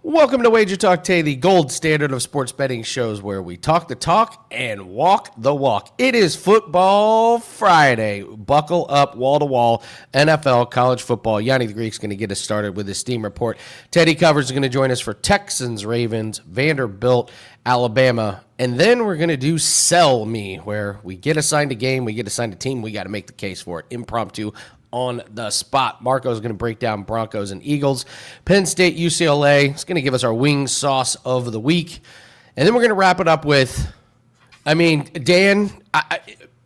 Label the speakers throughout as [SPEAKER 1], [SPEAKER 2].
[SPEAKER 1] Welcome to WagerTalk Today, the gold standard of sports betting shows where we talk the talk and walk the walk. It is Football Friday. Buckle up, wall-to-wall, NFL, college football. Gianni the Greek is going to get us started with his Steam report. Teddy Covers is going to join us for Texans, Ravens, Vanderbilt, Alabama. And then we're going to do Sell Me, where we get assigned a game, we get assigned a team, we got to make the case for it. Impromptu on the spot. Marco is going to break down Broncos and Eagles. Penn State, UCLA. It's going to give us our wing sauce of the week. And then we're going to wrap it up with,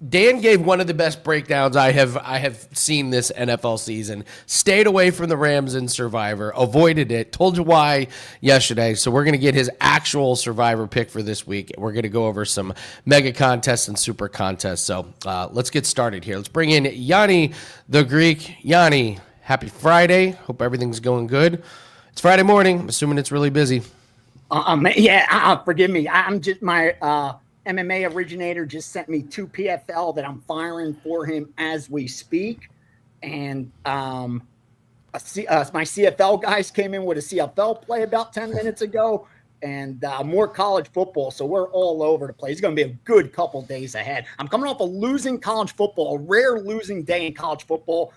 [SPEAKER 1] Dan gave one of the best breakdowns I have seen this NFL season. Stayed away from the Rams in Survivor, avoided it, told you why yesterday. So we're going to get his actual Survivor pick for this week. We're going to go over some mega contests and super contests. So let's get started here. Let's bring in Gianni the Greek. Gianni, happy Friday. Hope everything's going good. It's Friday morning. I'm assuming it's really busy.
[SPEAKER 2] Forgive me. I'm just my MMA originator just sent me 2 PFL that I'm firing for him as we speak. And my CFL guys came in with a CFL play about 10 minutes ago and more college football. So we're all over the place. It's going to be a good couple days ahead. I'm coming off a losing college football, a rare losing day in college football.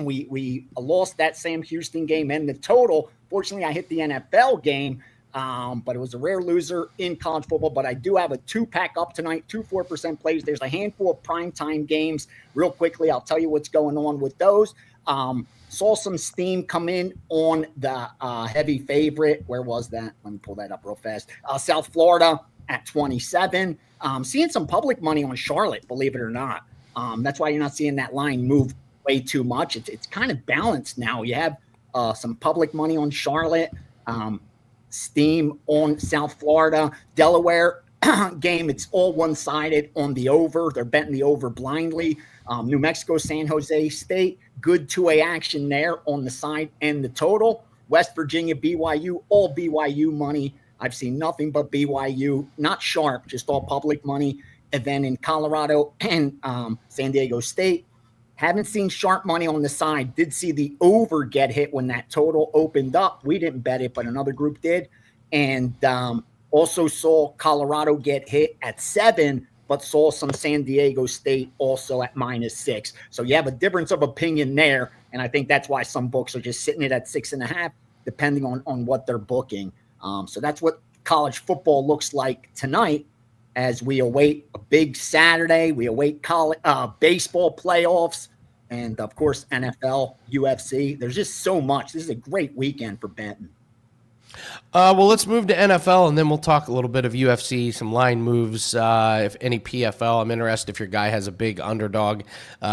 [SPEAKER 2] We lost that Sam Houston game and the total. Fortunately, I hit the NFL game. But it was a rare loser in college football. But I do have a 2-pack up tonight, 2 4% plays. There's a handful of primetime games. Real quickly, I'll tell you what's going on with those. Saw some steam come in on the heavy favorite. Where was that? Let me pull that up real fast. South Florida at 27. Seeing some public money on Charlotte, believe it or not. That's why you're not seeing that line move way too much. It's kind of balanced now. You have some public money on Charlotte. Steam on South Florida. Delaware game, it's all one-sided on the over. They're betting the over blindly. New Mexico, San Jose State, good 2A action there on the side and the total. West Virginia, BYU, all BYU money. I've seen nothing but BYU, not sharp, just all public money. And then in Colorado and San Diego State, haven't seen sharp money on the side. Did see the over get hit when that total opened up. We didn't bet it, but another group did. And also saw Colorado get hit at 7, but saw some San Diego State also at -6. So you have a difference of opinion there. And I think that's why some books are just sitting it at 6.5, depending on what they're booking. So that's what college football looks like tonight. As we await a big Saturday, we await college baseball playoffs, and of course NFL, UFC. There's just so much. This is a great weekend for betting.
[SPEAKER 1] Well, let's move to NFL, and then we'll talk a little bit of UFC, some line moves, if any PFL. I'm interested if your guy has a big underdog.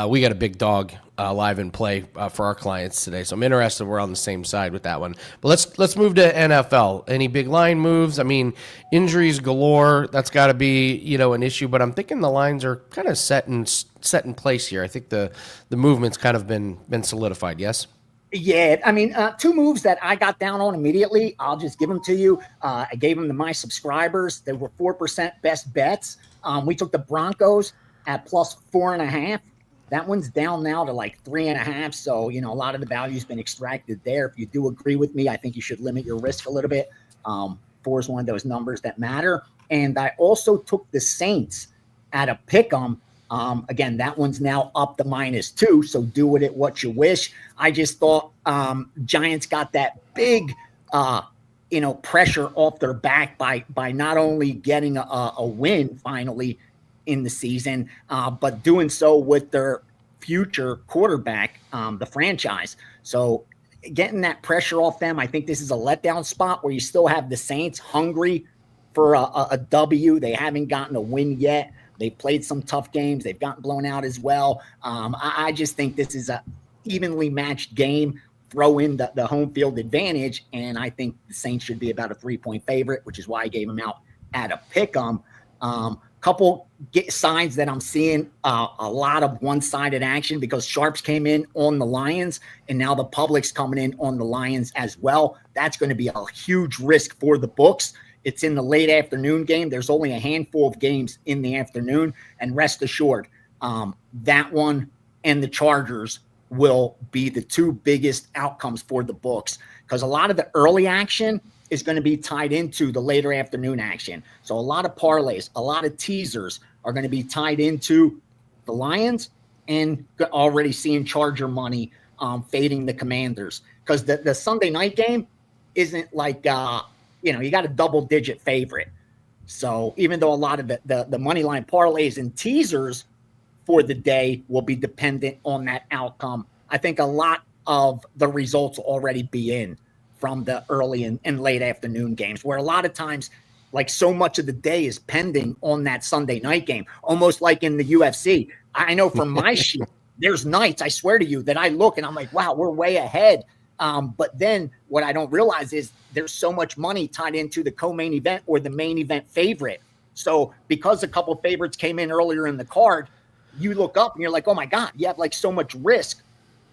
[SPEAKER 1] We got a big dog live in play for our clients today, so I'm interested we're on the same side with that one. But let's move to NFL. Any big line moves? I mean, injuries galore. That's got to be an issue. But I'm thinking the lines are kind of set in place here. I think the movement's kind of been solidified. Yes.
[SPEAKER 2] Yeah, 2 moves that I got down on immediately. I'll just give them to you. I gave them to my subscribers. They were 4% best bets. We took the Broncos at +4.5. That one's down now to like 3.5. So, a lot of the value's been extracted there. If you do agree with me, I think you should limit your risk a little bit. 4 is one of those numbers that matter. And I also took the Saints at a pick'em. Again, that one's now up to -2, so do with it what you wish. I just thought Giants got that big, pressure off their back by not only getting a win finally in the season, but doing so with their future quarterback, the franchise. So getting that pressure off them, I think this is a letdown spot where you still have the Saints hungry for a W. They haven't gotten a win yet. They've played some tough games. They've gotten blown out as well. I just think this is a evenly matched game. Throw in the home field advantage, and I think the Saints should be about a 3-point favorite, which is why I gave them out at a pick'em. Couple signs that I'm seeing a lot of one-sided action because sharps came in on the Lions, and now the public's coming in on the Lions as well. That's going to be a huge risk for the books. It's in the late afternoon game. There's only a handful of games in the afternoon. And rest assured, that one and the Chargers will be the 2 biggest outcomes for the books because a lot of the early action is going to be tied into the later afternoon action. So a lot of parlays, a lot of teasers are going to be tied into the Lions, and already seeing Charger money fading the Commanders, because the Sunday night game isn't like, you got a double-digit favorite. So even though a lot of the money line parlays and teasers for the day will be dependent on that outcome, I think a lot of the results will already be in from the early and late afternoon games, where a lot of times, like, so much of the day is pending on that Sunday night game, almost like in the UFC. I know from my sheet, there's nights, I swear to you, that I look and I'm like, wow, we're way ahead. But then what I don't realize is there's so much money tied into the co-main event or the main event favorite. So because a couple of favorites came in earlier in the card, you look up and you're like, oh my God, you have like so much risk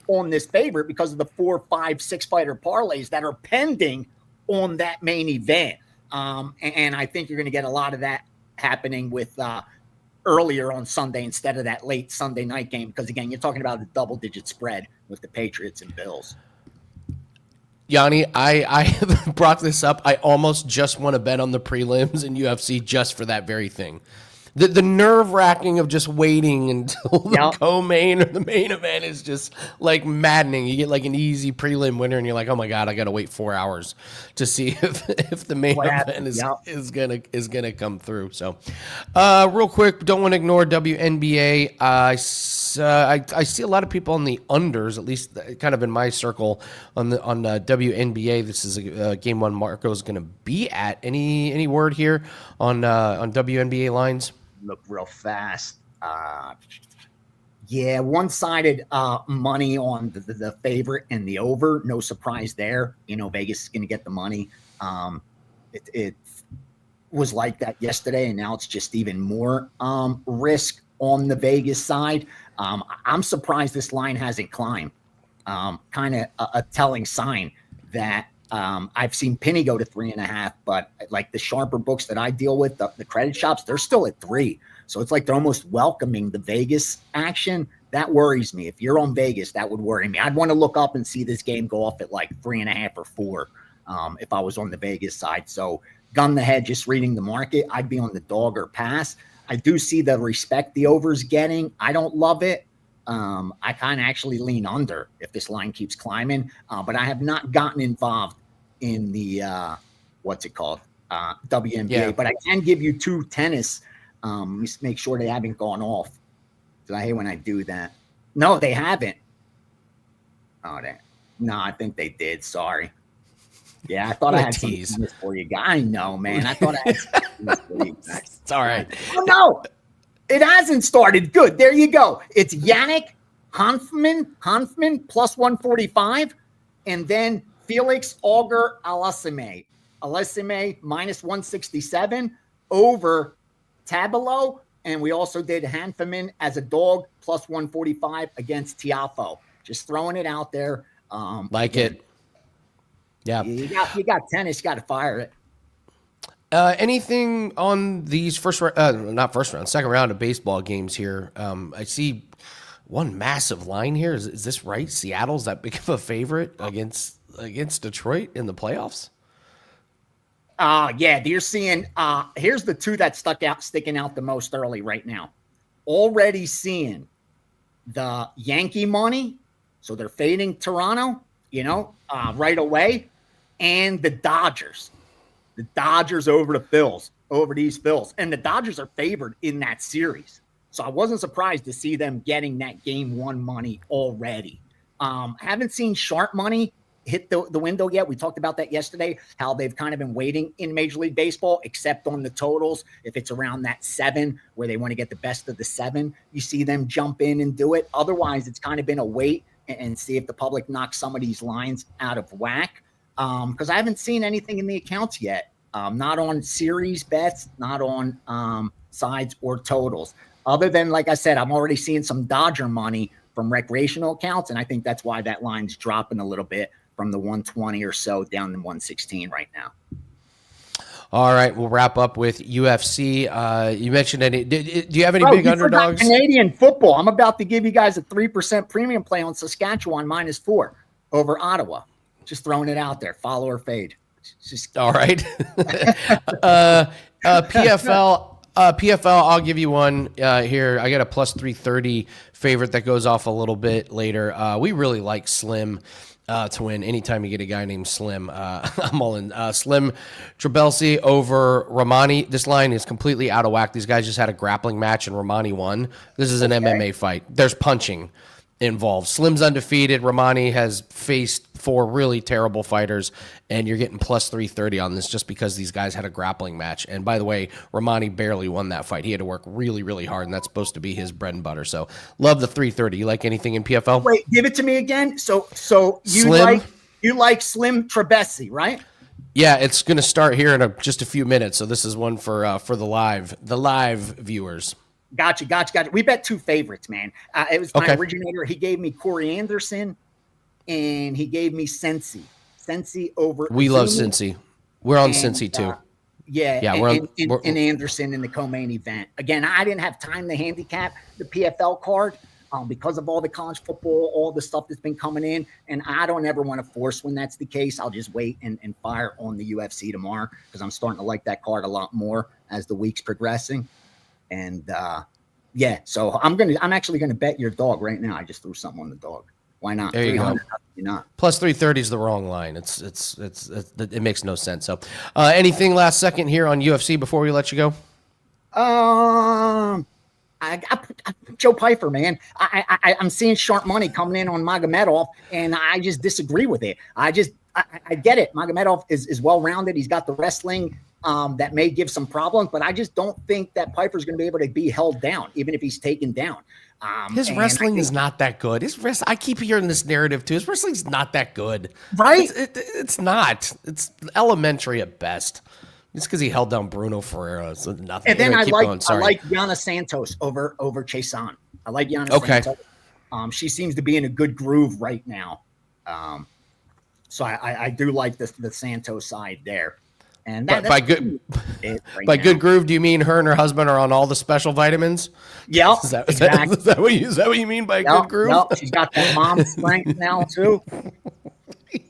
[SPEAKER 2] on this favorite because of the 4, 5, 6 fighter parlays that are pending on that main event. And I think you're going to get a lot of that happening with earlier on Sunday instead of that late Sunday night game. Because again, you're talking about the double-digit spread with the Patriots and Bills.
[SPEAKER 1] Gianni, I brought this up. I almost just want to bet on the prelims in UFC just for that very thing. The nerve-wracking of just waiting until the co-main or the main event is just like maddening. You get like an easy prelim winner and you're like, oh my God, I got to wait 4 hours to see if the main event is gonna come through. So real quick, don't want to ignore WNBA. I see a lot of people on the unders, at least kind of in my circle on WNBA. This is a game one Marco is going to be at. Any word here on WNBA lines?
[SPEAKER 2] Look real fast. One-sided money on the favorite and the over. No surprise there. Vegas is going to get the money. It was like that yesterday, and now it's just even more risk on the Vegas side. I'm surprised this line hasn't climbed. Kind of a telling sign that I've seen Penny go to 3.5, but like the sharper books that I deal with, the credit shops, they're still at 3. So it's like they're almost welcoming the Vegas action. That worries me. If you're on Vegas, that would worry me. I'd want to look up and see this game go off at like 3.5 or 4 if I was on the Vegas side. So gun the head, just reading the market, I'd be on the dog or pass. I do see the respect the over's getting. I don't love it. I kind of actually lean under if this line keeps climbing, but I have not gotten involved in the WNBA. Yeah. But I can give you 2 tennis. Just make sure they haven't gone off. So I hate when I do that. No, they haven't. No, I think they did. Sorry. Yeah, I thought I had something for you. I know, man. I thought I had something for you.
[SPEAKER 1] It's all right.
[SPEAKER 2] Oh, no. It hasn't started. Good. There you go. It's Yannick Hanfman plus 145. And then Felix Auger Alasime minus 167 over Tabilo. And we also did Hanfman as a dog plus 145 against Tiafo. Just throwing it out there.
[SPEAKER 1] It. Yeah.
[SPEAKER 2] You got tennis. You got to fire it.
[SPEAKER 1] Anything on these second round of baseball games here? I see one massive line here. Is this right? Seattle's that big of a favorite against Detroit in the playoffs?
[SPEAKER 2] Yeah, you're seeing, here's the 2 that sticking out the most early right now. Already seeing the Yankee money. So they're fading Toronto, right away. And the Dodgers. The Dodgers over the Phils, over these Phils. And the Dodgers are favored in that series. So I wasn't surprised to see them getting that game 1 money already. Haven't seen sharp money hit the window yet. We talked about that yesterday, how they've kind of been waiting in Major League Baseball, except on the totals. If it's around that 7 where they want to get the best of the 7, you see them jump in and do it. Otherwise, it's kind of been a wait and see if the public knocks some of these lines out of whack. Because I haven't seen anything in the accounts yet. Not on series bets, not on sides or totals. Other than, like I said, I'm already seeing some Dodger money from recreational accounts, and I think that's why that line's dropping a little bit from the 120 or so down to 116 right now.
[SPEAKER 1] All right, we'll wrap up with UFC. You mentioned any. Do you have any big underdogs?
[SPEAKER 2] Canadian football. I'm about to give you guys a 3% premium play on Saskatchewan -4 over Ottawa. Just throwing it out there. Follow or fade. It's just
[SPEAKER 1] All right. PFL, I'll give you one here. I got a plus 330 favorite that goes off a little bit later. We really like Slim to win. Anytime you get a guy named Slim, I'm all in. Slim Trabelsi over Romani. This line is completely out of whack. These guys just had a grappling match and Romani won. This is an MMA fight. There's punching involved. Slim's undefeated. Romani has faced 4 really terrible fighters, and you're getting plus 330 on this just because these guys had a grappling match. And by the way, Romani barely won that fight. He had to work really, really hard, and that's supposed to be his bread and butter. So love the 330. You like anything in PFL?
[SPEAKER 2] Wait, give it to me again. So you like Slim Trabelsi, right?
[SPEAKER 1] Yeah, it's going to start here in just a few minutes. So this is one for the live viewers.
[SPEAKER 2] Gotcha. We bet 2 favorites, man. It was my originator. He gave me Corey Anderson, and he gave me Cincy. Cincy over.
[SPEAKER 1] We love Cincy. We're on Cincy too.
[SPEAKER 2] We're Anderson in the co-main event. Again, I didn't have time to handicap the PFL card because of all the college football, all the stuff that's been coming in, and I don't ever want to force when that's the case. I'll just wait and fire on the UFC tomorrow because I'm starting to like that card a lot more as the week's progressing. And so I'm actually gonna bet your dog right now. I just threw something on the dog. Why not?
[SPEAKER 1] There you go.
[SPEAKER 2] Not.
[SPEAKER 1] Plus 330 is the wrong line. It makes no sense. So, anything last second here on UFC before we let you go?
[SPEAKER 2] I Joe Pyfer, man. I'm seeing sharp money coming in on Magomedov, and I just disagree with it. I get it. Magomedov is well rounded. He's got the wrestling. That may give some problems, but I just don't think that Piper's going to be able to be held down, even if he's taken down.
[SPEAKER 1] His wrestling is not that good. I keep hearing this narrative too. His wrestling's not that good,
[SPEAKER 2] right?
[SPEAKER 1] It's not. It's elementary at best. It's because he held down Bruno Ferreira. So nothing.
[SPEAKER 2] And then I like Yana Santos over Chason. I like Yana Santos. She seems to be in a good groove right now. So I do like the Santos side there. And
[SPEAKER 1] by good groove, do you mean her and her husband are on all the special vitamins?
[SPEAKER 2] Yeah,
[SPEAKER 1] is that what you mean by good groove?
[SPEAKER 2] Yep. She's got that mom strength now too.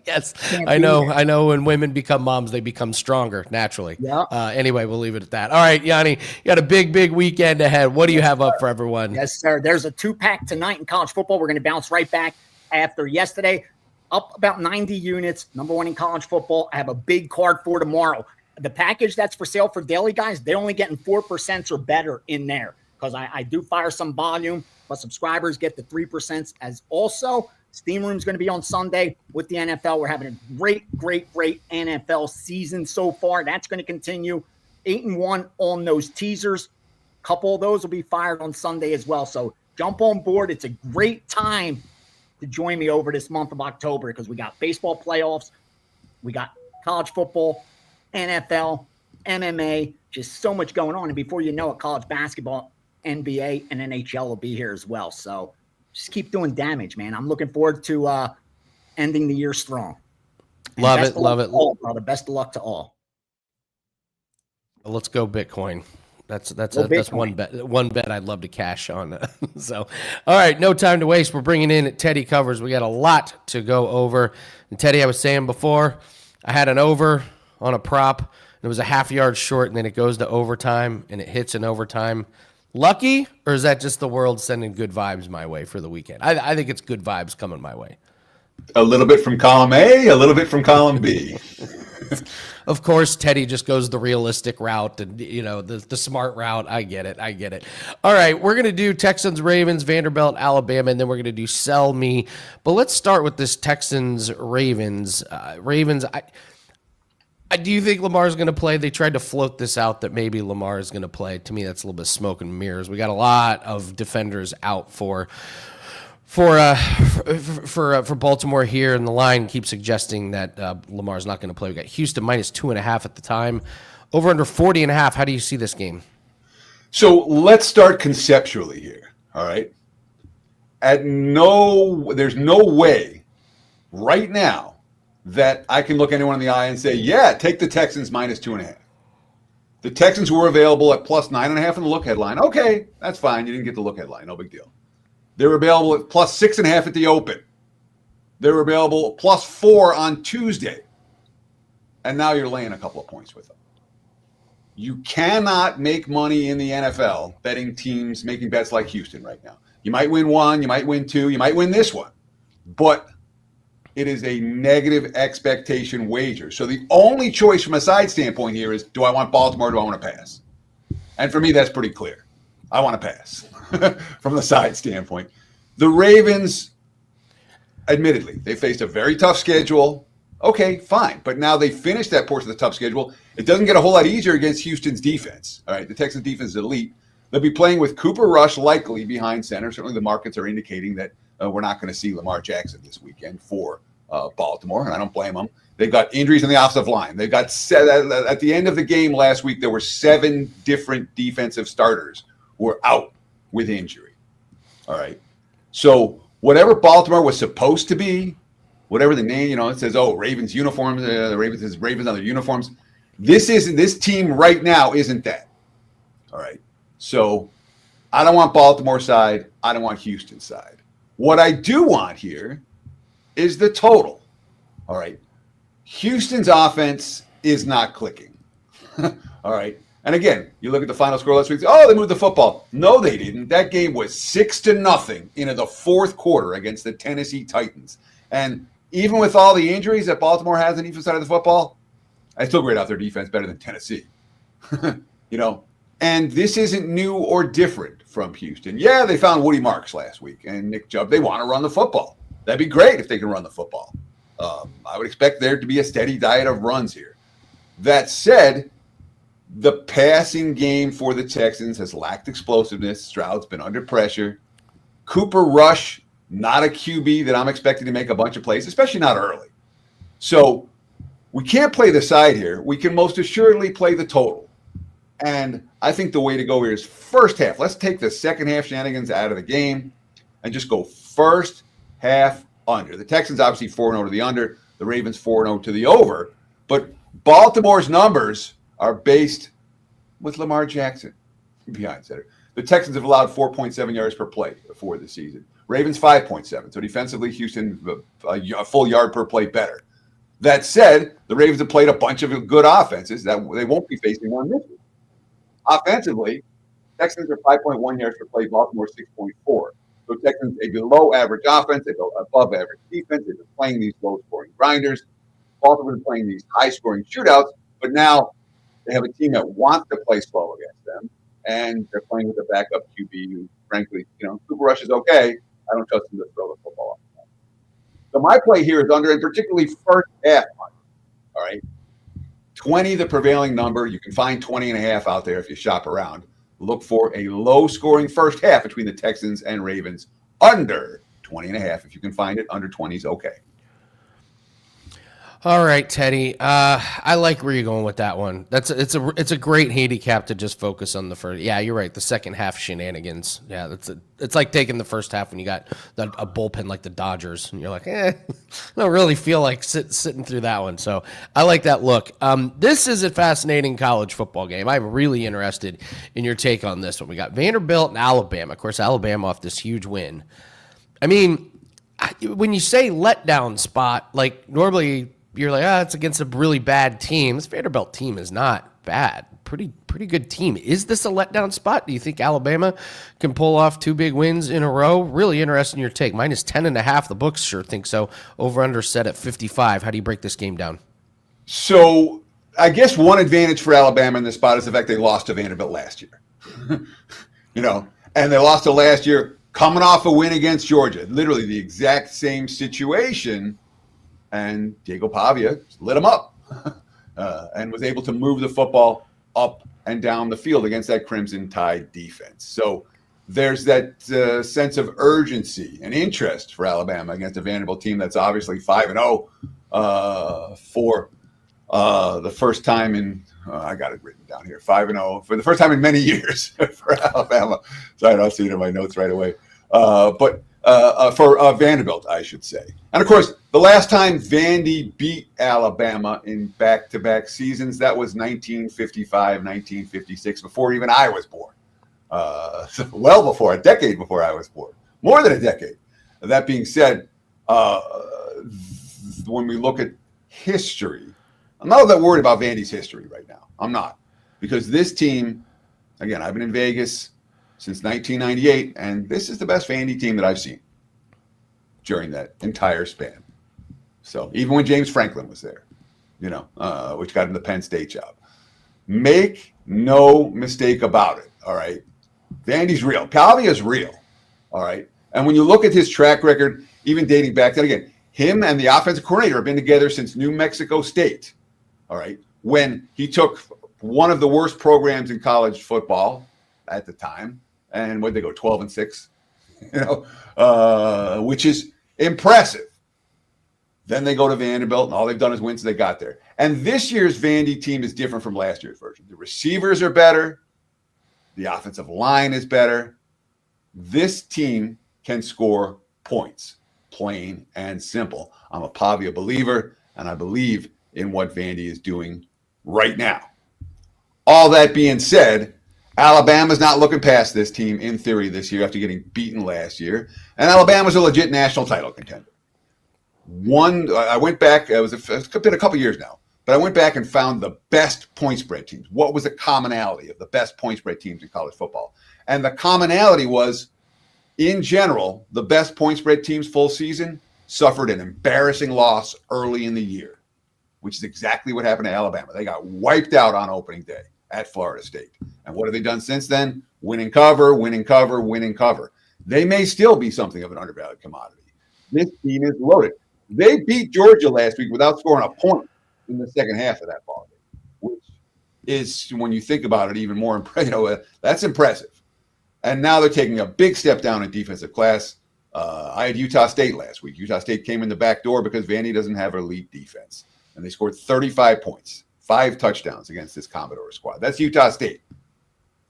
[SPEAKER 1] Yes, I know. When women become moms, they become stronger naturally.
[SPEAKER 2] Yeah.
[SPEAKER 1] Anyway, we'll leave it at that. All right, Gianni, you got a big weekend ahead. What do you have up for everyone?
[SPEAKER 2] Yes, sir. There's a 2-pack tonight in college football. We're going to bounce right back after yesterday. Up about 90 units, number 1 in college football. I have a big card for tomorrow. The package that's for sale for daily guys, they're only getting 4% or better in there because I do fire some volume, but subscribers get the 3% as also. Steam Room's going to be on Sunday with the NFL. We're having a great NFL season so far. That's going to continue. 8-1 on those teasers. A couple of those will be fired on Sunday as well. So jump on board. It's a great time to join me over this month of October because we got baseball playoffs, we got college football, NFL, MMA, just so much going on. And before you know it, college basketball, NBA, and NHL will be here as well. So just keep doing damage, man. I'm looking forward to ending the year strong. And
[SPEAKER 1] love it.
[SPEAKER 2] All, brother. Best of luck to all.
[SPEAKER 1] Let's go Bitcoin. That's one bet I'd love to cash on. So, all right, no time to waste. We're bringing in Teddy Covers. We got a lot to go over. And Teddy, I was saying before, I had an over on a prop. And it was a half yard short, and then it goes to overtime, and it hits in overtime. Lucky, or is that just the world sending good vibes my way for the weekend? I think it's good vibes coming my way.
[SPEAKER 3] A little bit from column A, a little bit from column B.
[SPEAKER 1] Of course, Teddy just goes the realistic route and, the smart route. I get it. All right, we're going to do Texans, Ravens, Vanderbilt, Alabama, and then we're going to do Sell Me. But let's start with this Texans, Ravens. Ravens, do you think Lamar's going to play? They tried to float this out that maybe Lamar is going to play. To me, that's a little bit smoke and mirrors. We got a lot of defenders out for Baltimore here, and the line keeps suggesting that Lamar's not going to play. We got Houston minus 2.5 at the time. Over under 40.5. How do you see this game?
[SPEAKER 3] So let's start conceptually here. All right. There's no way right now that I can look anyone in the eye and say, yeah, take the Texans minus 2.5. The Texans were available at plus 9.5 in the look headline. Okay, that's fine. You didn't get the look headline. No big deal. They were available at plus 6.5 at the open. They were available plus 4 on Tuesday. and now you're laying a couple of points with them. You cannot make money in the NFL betting teams making bets like Houston right now. You might win one, you might win two, you might win this one, but it is a negative expectation wager. So the only choice from a side standpoint here is, do I want Baltimore or do I want to pass? And for me, that's pretty clear. I want to pass from the side standpoint. The Ravens, admittedly, they faced a very tough schedule. Okay, fine. But now they finished that portion of the tough schedule. It doesn't get a whole lot easier against Houston's defense. All right, the Texans defense is elite. They'll be playing with Cooper Rush likely behind center. Certainly the markets are indicating that we're not going to see Lamar Jackson this weekend for Baltimore, and I don't blame them. They've got injuries on the offensive line. They've got at the end of the game last week, there were 7 different defensive starters who were out with injury. All right. So whatever Baltimore was supposed to be, whatever the name, it says, Ravens uniforms, the Ravens on their uniforms. This team right now isn't that. All right. So I don't want Baltimore side. I don't want Houston side. What I do want here is the total. All right. Houston's offense is not clicking. All right. And again, you look at the final score last week. They moved the football. No, they didn't. That game was 6-0 into the fourth quarter against the Tennessee Titans. And even with all the injuries that Baltimore has on the defense side of the football, I still grade out their defense better than Tennessee. And this isn't new or different from Houston. Yeah, they found Woody Marks last week and Nick Chubb. They want to run the football. That'd be great if they can run the football. I would expect there to be a steady diet of runs here. That said, the passing game for the Texans has lacked explosiveness. Stroud's been under pressure. Cooper Rush, not a QB that I'm expecting to make a bunch of plays, especially not early. So we can't play the side here. We can most assuredly play the total. And I think the way to go here is first half. Let's take the second half shenanigans out of the game and just go first half under. The Texans obviously 4-0 to the under. The Ravens 4-0 to the over. But Baltimore's numbers are based with Lamar Jackson behind center. The Texans have allowed 4.7 yards per play for the season. Ravens 5.7. So defensively, Houston a full yard per play better. That said, the Ravens have played a bunch of good offenses that they won't be facing one this week. Offensively, Texans are 5.1 yards per play, Baltimore 6.4. So Texans a below average offense, they go above average defense. They've been playing these low scoring grinders. Baltimore been playing these high scoring shootouts, but now they have a team that wants to play slow against them, and they're playing with a backup QB who, frankly, Cooper Rush is okay. I don't trust him to throw the football off. So my play here is under, and particularly first half money. All right. 20, the prevailing number. You can find 20.5 out there if you shop around. Look for a low-scoring first half between the Texans and Ravens under 20.5. If you can find it, under 20 is okay.
[SPEAKER 1] All right, Teddy. I like where you're going with that one. It's a great handicap to just focus on the first. Yeah, you're right. The second half shenanigans. Yeah, it's like taking the first half when you got a bullpen like the Dodgers, and you're like, I don't really feel like sitting through that one. So I like that look. This is a fascinating college football game. I'm really interested in your take on this one. We got Vanderbilt and Alabama. Of course, Alabama off this huge win. I mean, when you say letdown spot, like normally you're like, it's against a really bad team. This Vanderbilt team is not bad. Pretty good team. Is this a letdown spot? Do you think Alabama can pull off 2 big wins in a row? Really interested in your take. Minus 10.5. The books sure think so. Over under set at 55. How do you break this game down?
[SPEAKER 3] So I guess one advantage for Alabama in this spot is the fact they lost to Vanderbilt last year. And they lost to last year coming off a win against Georgia. Literally the exact same situation. And Diego Pavia lit him up and was able to move the football up and down the field against that Crimson Tide defense. So there's that sense of urgency and interest for Alabama against a Vanderbilt team that's obviously 5-0 for the first time in I got it written down here, 5-0 for the first time in many years for Alabama. Sorry, I don't see it in my notes right away. But for Vanderbilt, I should say. And, of course, the last time Vandy beat Alabama in back-to-back seasons, that was 1955, 1956, before even I was born. Well before, a decade before I was born. More than a decade. That being said, when we look at history, I'm not all that worried about Vandy's history right now. I'm not. Because this team, again, I've been in Vegas since 1998, and this is the best Vandy team that I've seen during that entire span. So even when James Franklin was there, which got him the Penn State job. Make no mistake about it, all right? Vandy's real. Pavia's real, all right? And when you look at his track record, even dating back then, again, him and the offensive coordinator have been together since New Mexico State, all right? When he took one of the worst programs in college football at the time, and what'd they go, 12-6, which is impressive. Then they go to Vanderbilt, and all they've done is win since they got there. And this year's Vandy team is different from last year's version. The receivers are better. The offensive line is better. This team can score points, plain and simple. I'm a Pavia believer, and I believe in what Vandy is doing right now. All that being said, Alabama's not looking past this team in theory this year after getting beaten last year. And Alabama's a legit national title contender. I went back, it's been a couple years now, but I went back and found the best point spread teams. What was the commonality of the best point spread teams in college football? And the commonality was, in general, the best point spread teams full season suffered an embarrassing loss early in the year, which is exactly what happened to Alabama. They got wiped out on opening day at Florida State. And what have they done since then? Win and cover, win and cover, win and cover. They may still be something of an undervalued commodity. This team is loaded. They beat Georgia last week without scoring a point in the second half of that ball game, which is, when you think about it, even more impressive. That's impressive. And now they're taking a big step down in defensive class. I had Utah State last week. Utah State came in the back door because Vandy doesn't have elite defense. And they scored 35 points, 5 touchdowns against this Commodore squad. That's Utah State.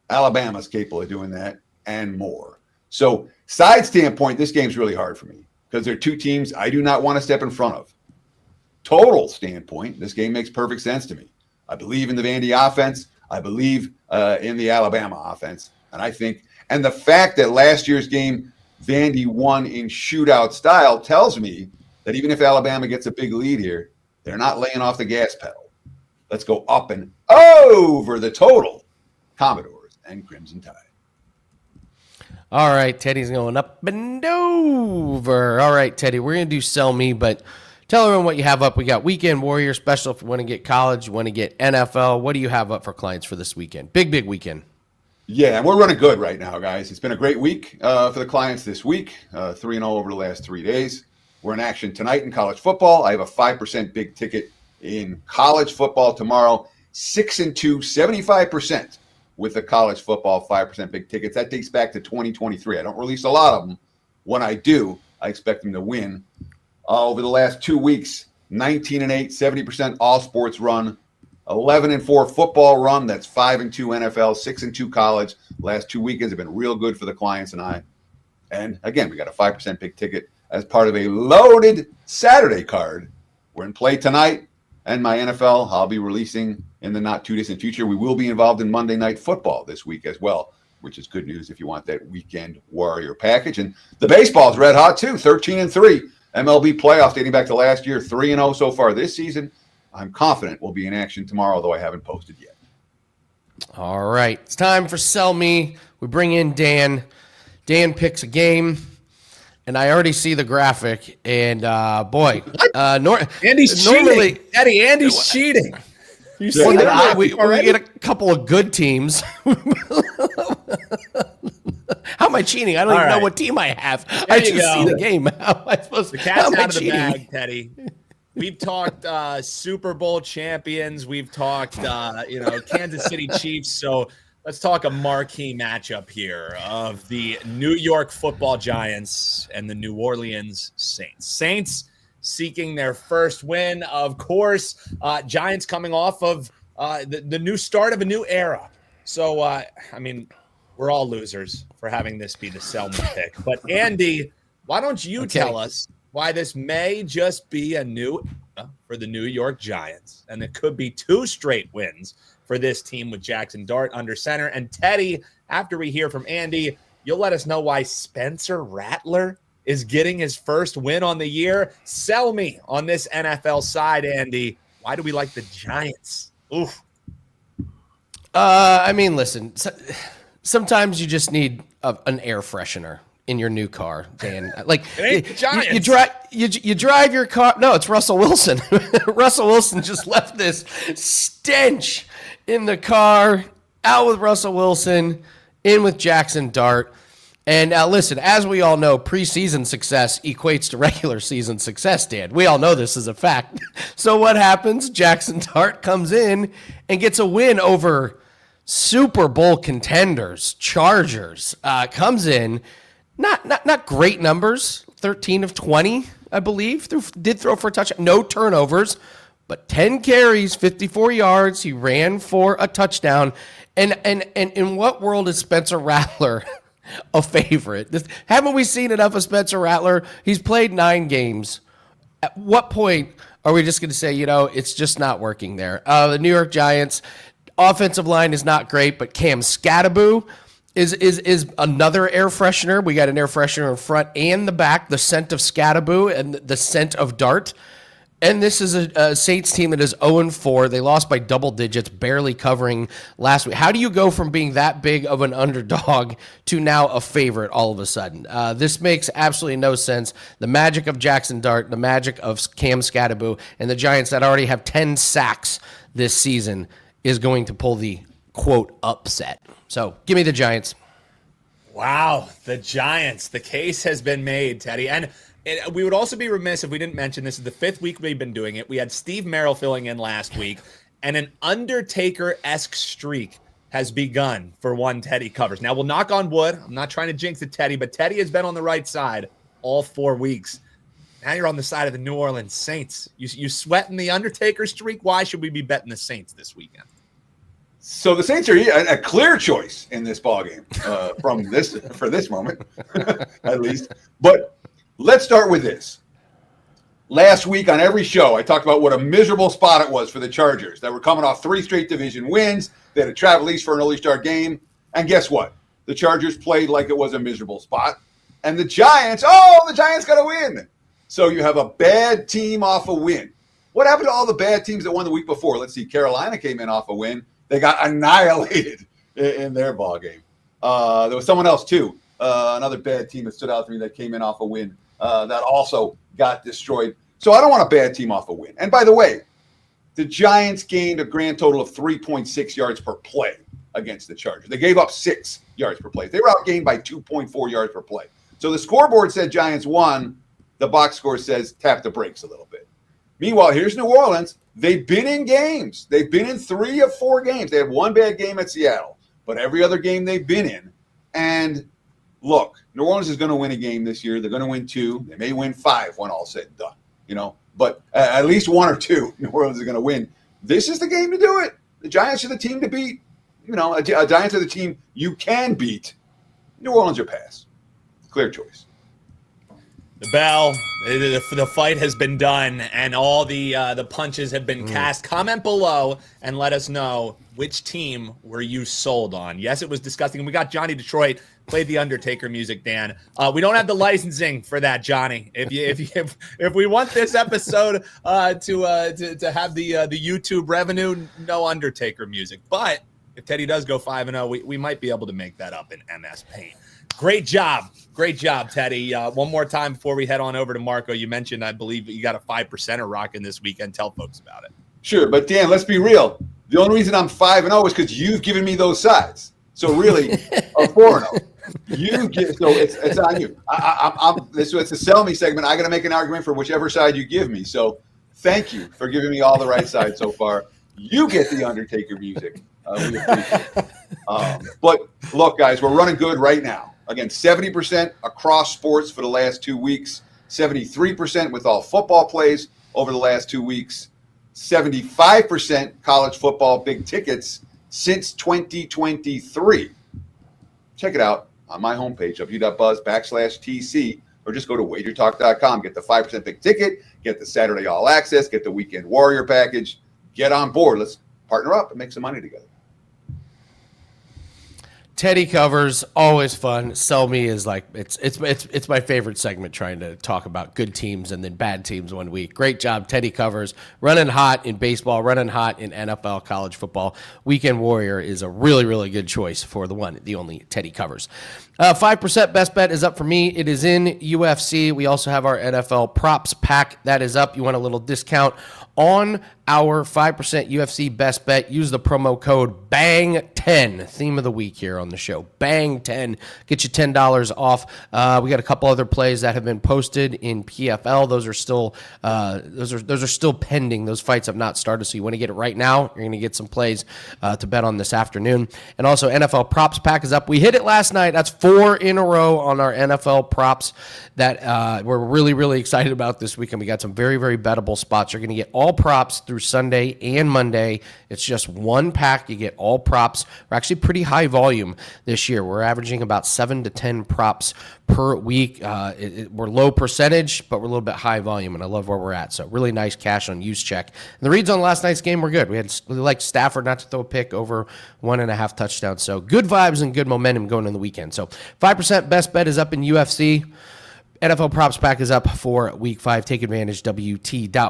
[SPEAKER 3] Alabama's capable of doing that and more. So, side standpoint, this game's really hard for me because they're two teams I do not want to step in front of. Total standpoint, this game makes perfect sense to me. I believe in the Vandy offense. I believe in the Alabama offense. And the fact that last year's game, Vandy won in shootout style tells me that even if Alabama gets a big lead here, they're not laying off the gas pedal. Let's go up and over the total. Commodores and Crimson Tide.
[SPEAKER 1] All right, Teddy's going up and over. All right, Teddy, we're going to do Sell Me, but tell everyone what you have up. We got Weekend Warrior special if you want to get college, you want to get NFL. What do you have up for clients for this weekend? Big weekend.
[SPEAKER 3] Yeah, and we're running good right now, guys. It's been a great week for the clients this week, 3-0 over the last 3 days. We're in action tonight in college football. I have a 5% big ticket in college football tomorrow, 6-2, 75% with the college football 5% big tickets. That dates back to 2023. I don't release a lot of them. When I do, I expect them to win. Over the last 2 weeks, 19-8, 70% all sports run, 11-4 football run. That's 5-2 NFL, 6-2 college. Last 2 weekends have been real good for the clients and I. And again, we got a 5% big ticket as part of a loaded Saturday card. We're in play tonight, and my NFL I'll be releasing in the not too distant future. We will be involved in Monday Night Football this week as well, which is good news if you want that Weekend Warrior package. And the baseball's red hot too, 13-3. MLB Playoffs dating back to last year, 3-0 so far this season. I'm confident we'll be in action tomorrow, though I haven't posted yet.
[SPEAKER 1] All right, it's time for Sell Me. We bring in Dan. Dan picks a game, and I already see the graphic. And
[SPEAKER 4] Andy's cheating. Eddie, Andy's cheating. You see
[SPEAKER 1] that? We get a couple of good teams. How am I cheating? I don't even know what team I have. I just see the game. How am I supposed to?
[SPEAKER 4] The cat's out of the bag, Teddy. We've talked Super Bowl champions. We've talked, Kansas City Chiefs. So let's talk a marquee matchup here of the New York Football Giants and the New Orleans Saints. Saints seeking their first win, of course. Giants coming off of the new start of a new era. So, we're all losers for having this be the sell me pick. But, Andy, why don't you tell us why this may just be a new era for the New York Giants, and it could be 2 straight wins for this team with Jackson Dart under center. And Teddy, after we hear from Andy, you'll let us know why Spencer Rattler is getting his first win on the year. Sell me on this NFL side, Andy. Why do we like the Giants? Oof.
[SPEAKER 1] I mean, listen, sometimes you just need an air freshener in your new car, Dan. Like
[SPEAKER 4] It ain't the Giants.
[SPEAKER 1] you drive your car. No, it's Russell Wilson. Russell Wilson just left this stench in the car. Out with Russell Wilson, in with Jackson Dart. And listen, as we all know, preseason success equates to regular season success, Dan. We all know this is a fact. So what happens? Jackson Dart comes in and gets a win over Super Bowl contenders, Chargers. Comes in, not great numbers, 13 of 20, I believe. Did throw for a touchdown, no turnovers, but 10 carries, 54 yards. He ran for a touchdown. And in what world is Spencer Rattler a favorite? Haven't we seen enough of Spencer Rattler? He's played 9 games. At what point are we just going to say, it's just not working there? The New York Giants offensive line is not great, but Cam Scatteraboo is another air freshener. We got an air freshener in front and the back, the scent of Scatteraboo and the scent of Dart. And this is a Saints team that is 0-4. They lost by double digits, barely covering last week. How do you go from being that big of an underdog to now a favorite all of a sudden? This makes absolutely no sense. The magic of Jackson Dart, the magic of Cam Scatteraboo, and the Giants that already have 10 sacks this season is going to pull the, quote, upset. So give me the Giants.
[SPEAKER 4] Wow, the Giants. The case has been made, Teddy. And we would also be remiss if we didn't mention this is the 5th week we've been doing it. We had Steve Merrill filling in last week, and an Undertaker-esque streak has begun for one Teddy covers. Now, we'll knock on wood. I'm not trying to jinx it, Teddy, but Teddy has been on the right side all 4 weeks. Now you're on the side of the New Orleans Saints. You sweating the Undertaker streak? Why should we be betting the Saints this weekend?
[SPEAKER 3] So the Saints are a clear choice in this ballgame for this moment, at least. But let's start with this. Last week on every show, I talked about what a miserable spot it was for the Chargers that were coming off 3 straight division wins. They had to travel east for an early start game. And guess what? The Chargers played like it was a miserable spot. And the Giants got to win. So you have a bad team off a win. What happened to all the bad teams that won the week before? Let's see. Carolina came in off a win. They got annihilated in their ball game. There was someone else, too. Another bad team that stood out to me that came in off a win that also got destroyed. So I don't want a bad team off a win. And by the way, the Giants gained a grand total of 3.6 yards per play against the Chargers. They gave up 6 yards per play. They were outgained by 2.4 yards per play. So the scoreboard said Giants won. The box score says tap the brakes a little bit. Meanwhile, here's New Orleans. They've been in games. They've been in 3 of 4 games. They had 1 bad game at Seattle, but every other game they've been in. And look, New Orleans is going to win a game this year. They're going to win 2. They may win 5 when all's said and done. But at least 1 or 2, New Orleans is going to win. This is the game to do it. The Giants are the team to beat. Giants are the team you can beat. New Orleans are pass. Clear choice.
[SPEAKER 4] The bell, the fight has been done, and all the punches have been cast. Comment below and let us know which team were you sold on. Yes, it was disgusting. We got Johnny Detroit played the Undertaker music, Dan. We don't have the licensing for that, Johnny. If we want this episode to have the YouTube revenue, no Undertaker music. But if Teddy does go 5-0, we might be able to make that up in MS Paint. Great job, Teddy. One more time before we head on over to Marco. You mentioned, I believe, you got a 5%er rocking this weekend. Tell folks about it.
[SPEAKER 3] Sure, but Dan, let's be real. The only reason I'm 5-0 is because you've given me those sides. So really, a 4-0. So it's on you. It's a sell me segment. I got to make an argument for whichever side you give me. So thank you for giving me all the right sides so far. You get the Undertaker music. We appreciate it. But look, guys, we're running good right now. Again, 70% across sports for the last 2 weeks, 73% with all football plays over the last 2 weeks, 75% college football big tickets since 2023. Check it out on my homepage, w.buzz/TC, or just go to WagerTalk.com. Get the 5% big ticket, get the Saturday All Access, get the Weekend Warrior package. Get on board. Let's partner up and make some money together.
[SPEAKER 1] Teddy covers, always fun. Sell me is like it's my favorite segment, trying to talk about good teams and then bad teams one week. Great job, Teddy covers. Running hot in baseball, running hot in NFL, college football. Weekend Warrior is a really, really good choice for the only Teddy covers. 5% best bet is up for me. It is in UFC. We also have our NFL props pack that is up. You want a little discount on our 5% UFC best bet. Use the promo code BANG10, theme of the week here on the show. BANG10, get you $10 off. We got a couple other plays that have been posted in PFL. Those are still those are still pending. Those fights have not started, so you want to get it right now. You're going to get some plays to bet on this afternoon. And also NFL props pack is up. We hit it last night. That's 4 in a row on our NFL props that we're really, really excited about this weekend. We got some very, very bettable spots. You're going to get all props through Sunday and Monday. It's just one pack. You get all props. We're actually pretty high volume this year. We're averaging about 7 to 10 props per week. We're low percentage, but we're a little bit high volume, and I love where we're at. So really nice cash on use check. And the reads on last night's game were good. We liked Stafford not to throw a pick over 1.5 touchdowns. So good vibes and good momentum going in the weekend. So 5% best bet is up in UFC. NFL props pack is up for week 5. Take advantage, WT.buzz/AL.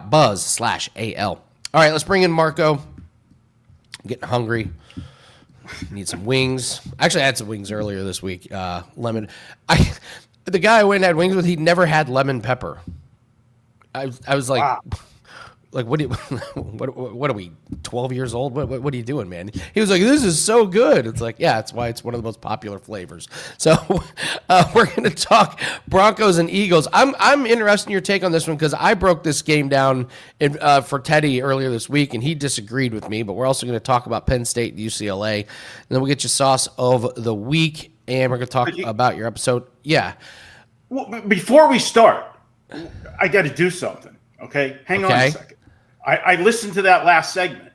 [SPEAKER 1] All right, let's bring in Marco. I'm getting hungry. Need some wings. Actually, I had some wings earlier this week. Lemon. The guy I went and had wings with, he never had lemon pepper. I was like, wow. Like, what are we, 12 years old? What are you doing, man? He was like, this is so good. It's like, yeah, that's why it's one of the most popular flavors. So we're going to talk Broncos and Eagles. I'm interested in your take on this one because I broke this game down for Teddy earlier this week, and he disagreed with me. But we're also going to talk about Penn State and UCLA. And then we'll get you sauce of the week, and we're going to talk about your episode. Yeah.
[SPEAKER 5] Well, before we start, I got to do something, okay? Hang on a second. I listened to that last segment.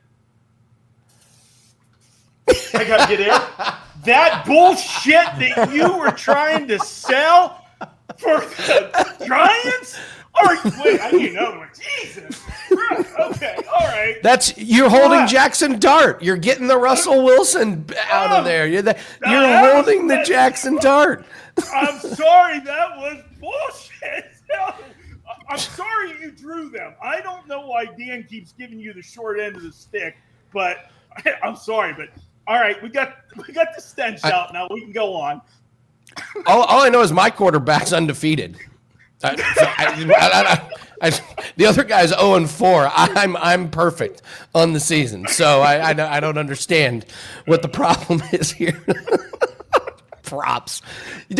[SPEAKER 5] I got to get in. That bullshit that you were trying to sell for the Giants? Wait, I need another one. Jesus. Okay, all right.
[SPEAKER 1] You're holding Jackson Dart. You're getting the Russell Wilson out of there. You're holding the Jackson Dart.
[SPEAKER 5] I'm sorry, that was bullshit. I'm sorry you drew them. I don't know why Dan keeps giving you the short end of the stick, but I'm sorry. But all right, we got the stench out now. We can go on.
[SPEAKER 1] All I know is my quarterback's undefeated. The other guy's 0-4. I'm perfect on the season, so I don't understand what the problem is here. Props. You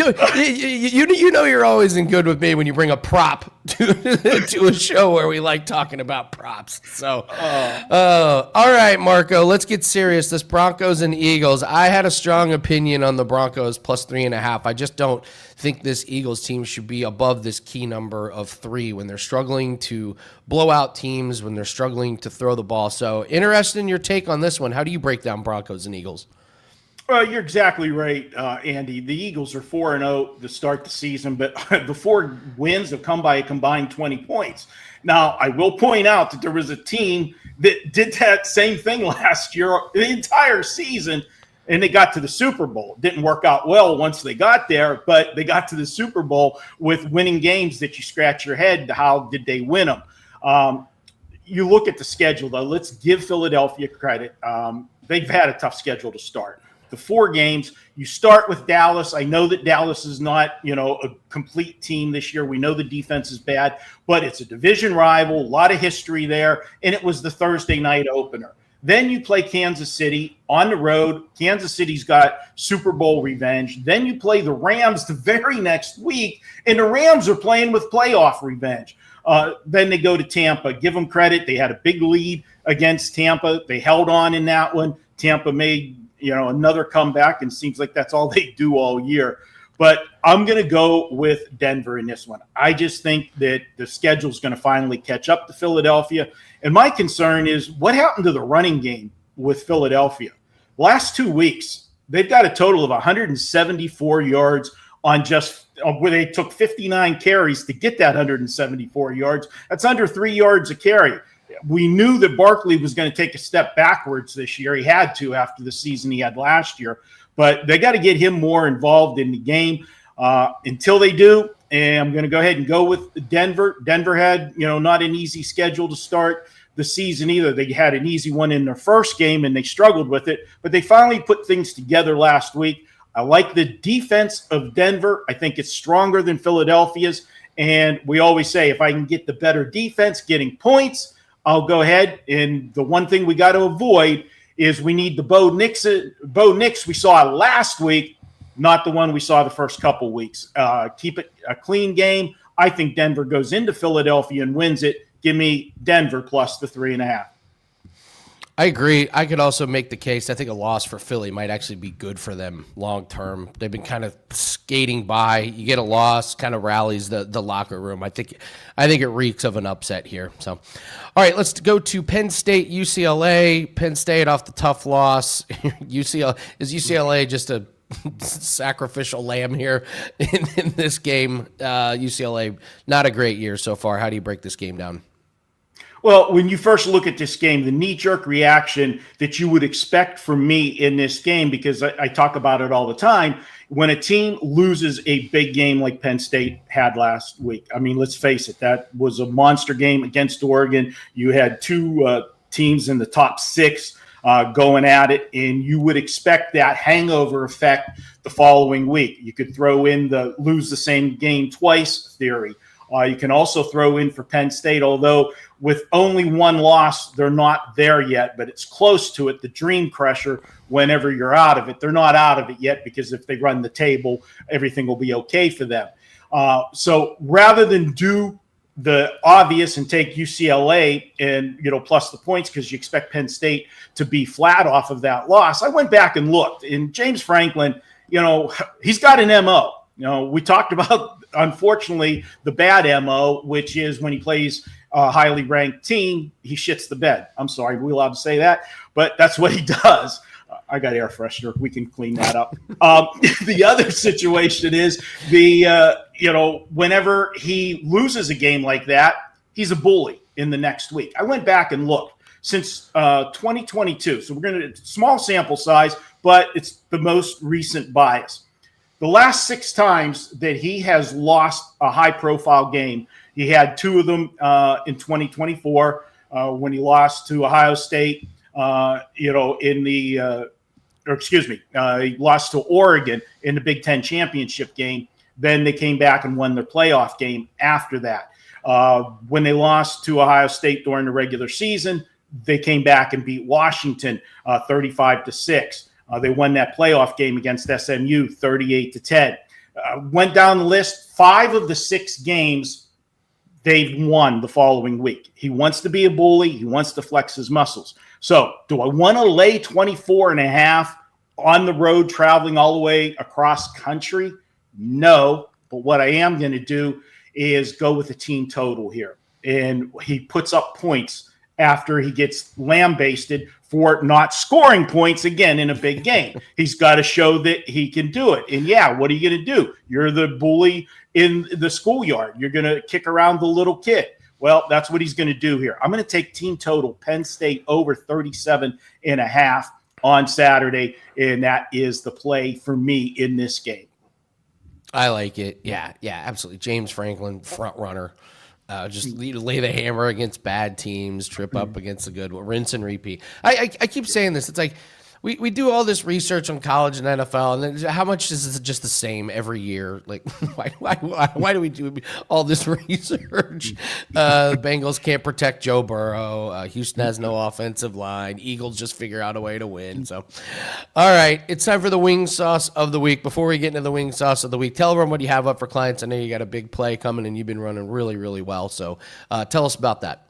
[SPEAKER 1] know you're always in good with me when you bring a prop to a show where we like talking about props. So, all right, Marco, let's get serious. This Broncos and Eagles. I had a strong opinion on the Broncos plus 3.5. I just don't think this Eagles team should be above this key number of 3 when they're struggling to blow out teams, when they're struggling to throw the ball. So, interested in your take on this one. How do you break down Broncos and Eagles?
[SPEAKER 5] You're exactly right, Andy. The Eagles are 4-0 to start the season, but the 4 wins have come by a combined 20 points. Now, I will point out that there was a team that did that same thing last year, the entire season, and they got to the Super Bowl. It didn't work out well once they got there, but they got to the Super Bowl with winning games that you scratch your head, how did they win them? You look at the schedule, though. Let's give Philadelphia credit. They've had a tough schedule to start. The 4 games, you start with Dallas. I know that Dallas is not, a complete team this year. We know the defense is bad, but it's a division rival, a lot of history there, and it was the Thursday night opener. Then you play Kansas City on the road. Kansas City's got Super Bowl revenge. Then you play the Rams the very next week, and the Rams are playing with playoff revenge. Then they go to Tampa. Give them credit. They had a big lead against Tampa. They held on in that one. Tampa made another comeback, and seems like that's all they do all year. But I'm going to go with Denver in this one. I just think that the schedule is going to finally catch up to Philadelphia. And my concern is what happened to the running game with Philadelphia? Last 2 weeks, they've got a total of 174 yards on just where they took 59 carries to get that 174 yards. That's under 3 yards a carry. we knew that Barkley was going to take a step backwards this year. He had to after the season he had last year. But they got to get him more involved in the game. Until they do, and I'm going to go ahead and go with Denver. Denver had, not an easy schedule to start the season either. They had an easy one in their first game, and they struggled with it. But they finally put things together last week. I like the defense of Denver. I think it's stronger than Philadelphia's. And we always say, if I can get the better defense getting points, I'll go ahead. And the one thing we got to avoid is we need the Bo Nix we saw last week, not the one we saw the first couple weeks. Keep it a clean game. I think Denver goes into Philadelphia and wins it. Give me Denver plus the 3.5.
[SPEAKER 1] I agree. I could also make the case. I think a loss for Philly might actually be good for them long term. They've been kind of skating by. You get a loss, kind of rallies the locker room. I think it reeks of an upset here. So, all right, let's go to Penn State, UCLA. Penn State off the tough loss. Is UCLA just a sacrificial lamb here in this game? UCLA, not a great year so far. How do you break this game down?
[SPEAKER 5] Well, when you first look at this game, the knee-jerk reaction that you would expect from me in this game, because I talk about it all the time, when a team loses a big game like Penn State had last week. I mean, let's face it, that was a monster game against Oregon. You had two teams in the top 6 going at it, and you would expect that hangover effect the following week. You could throw in the lose the same game twice theory. You can also throw in for Penn State, although with only one loss, they're not there yet, but it's close to it, the dream crusher whenever you're out of it. They're not out of it yet because if they run the table, everything will be okay for them. So rather than do the obvious and take UCLA and, plus the points because you expect Penn State to be flat off of that loss, I went back and looked. And James Franklin, he's got an MO. We talked about, unfortunately, the bad MO, which is when he plays a highly ranked team, he shits the bed. I'm sorry, we're allowed to say that, but that's what he does. I got air freshener. We can clean that up. The other situation is whenever he loses a game like that, he's a bully in the next week. I went back and looked since 2022. So we're going to small sample size, but it's the most recent bias. The last 6 times that he has lost a high-profile game, he had 2 of them in 2024 when he lost to Ohio State. He lost to Oregon in the Big Ten championship game. Then they came back and won their playoff game after that. When they lost to Ohio State during the regular season, they came back and beat Washington 35-6. They won that playoff game against SMU 38-10. Went down the list. 5 of the 6 games they've won the following week. He wants to be a bully. He wants to flex his muscles. So do I want to lay 24.5 on the road traveling all the way across country? No. But what I am going to do is go with the team total here. And he puts up points after he gets lambasted for not scoring points again in a big game. He's got to show that he can do it. And what are you going to do? You're the bully in the schoolyard. You're going to kick around the little kid. Well, that's what he's going to do here. I'm going to take team total Penn State over 37.5 on Saturday. And that is the play for me in this game.
[SPEAKER 1] I like it. Yeah, absolutely. James Franklin, front runner. Just lay the hammer against bad teams, trip up against the good one, rinse and repeat. I keep saying this. It's like we do all this research on college and NFL, and then how much is it just the same every year? Like, why do we do all this research? Bengals can't protect Joe Burrow. Houston has no offensive line. Eagles just figure out a way to win. So, all right, it's time for the wing sauce of the week. Before we get into the wing sauce of the week, tell everyone what you have up for clients. I know you got a big play coming, and you've been running really, really well. So, tell us about that.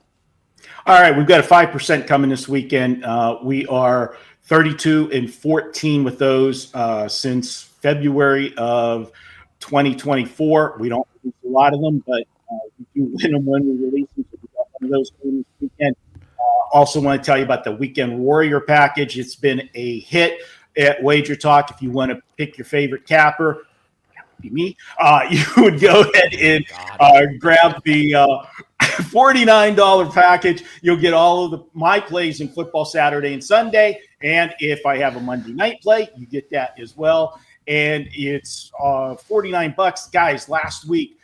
[SPEAKER 5] All right, we've got a 5% coming this weekend. We are 32-14 with those since February of 2024. We don't release a lot of them, but we do win them when we release them. So we got one of those this weekend. Also want to tell you about the Weekend Warrior package. It's been a hit at WagerTalk. If you want to pick your favorite capper, that would be me. You would go ahead and grab the $49 package. You'll get all of my plays in football Saturday and Sunday. And if I have a Monday night play, you get that as well. And it's $49. Guys, last week,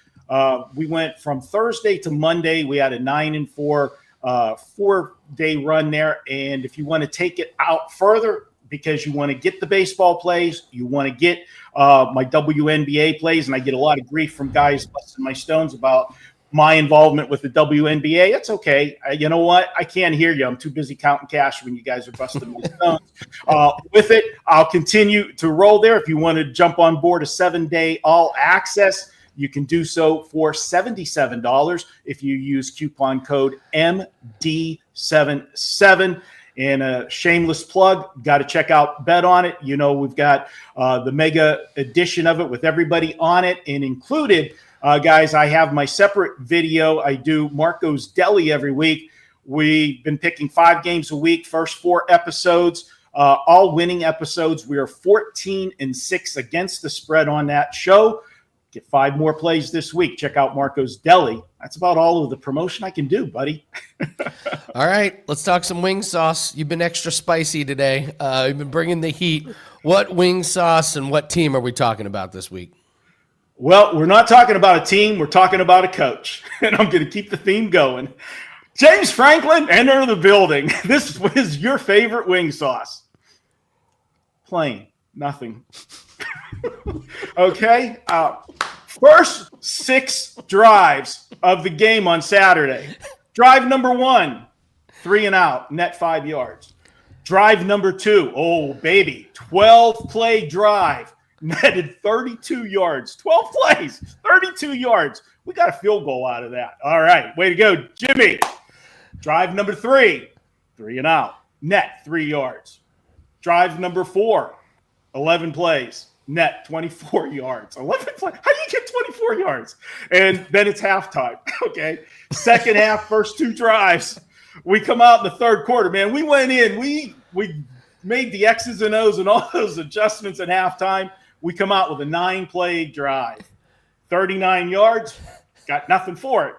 [SPEAKER 5] we went from Thursday to Monday. We had a 9-4 4-day run there. And if you want to take it out further, because you want to get the baseball plays, you want to get my WNBA plays, and I get a lot of grief from guys busting my stones about my involvement with the WNBA. It's okay. You know what? I can't hear you. I'm too busy counting cash when you guys are busting my stones. With it, I'll continue to roll there. If you want to jump on board a 7-day all access, you can do so for $77 if you use coupon code MD77. And a shameless plug, got to check out Bet on It. You know, we've got the mega edition of it with everybody on it. And included, guys, I have my separate video. I do Marco's Deli every week. We've been picking 5 games a week, first 4 episodes, all winning episodes. We are 14-6 against the spread on that show. Get 5 more plays this week. Check out Marco's Deli. That's about all of the promotion I can do, buddy.
[SPEAKER 1] All right, let's talk some wing sauce. You've been extra spicy today. You've been bringing the heat. What wing sauce and what team are we talking about this week?
[SPEAKER 5] Well, we're not talking about a team. We're talking about a coach. And I'm going to keep the theme going. James Franklin, enter the building. This is your favorite wing sauce. Plain. Nothing. Okay. First 6 drives of the game on Saturday. Drive number 1, 3 and out, net 5 yards. Drive number 2, oh, baby, 12-play drive, netted 32 yards. 12 plays, 32 yards. We got a field goal out of that. All right, way to go, Jimmy. Drive number 3, 3 and out, net 3 yards. Drive number 4, 11 plays. Net 24 yards. 11 plays. How do you get 24 yards? And then it's halftime. Okay. Second half, first 2 drives. We come out in the third quarter, man. We went in. We made the X's and O's and all those adjustments at halftime. We come out with a 9-play drive. 39 yards. Got nothing for it.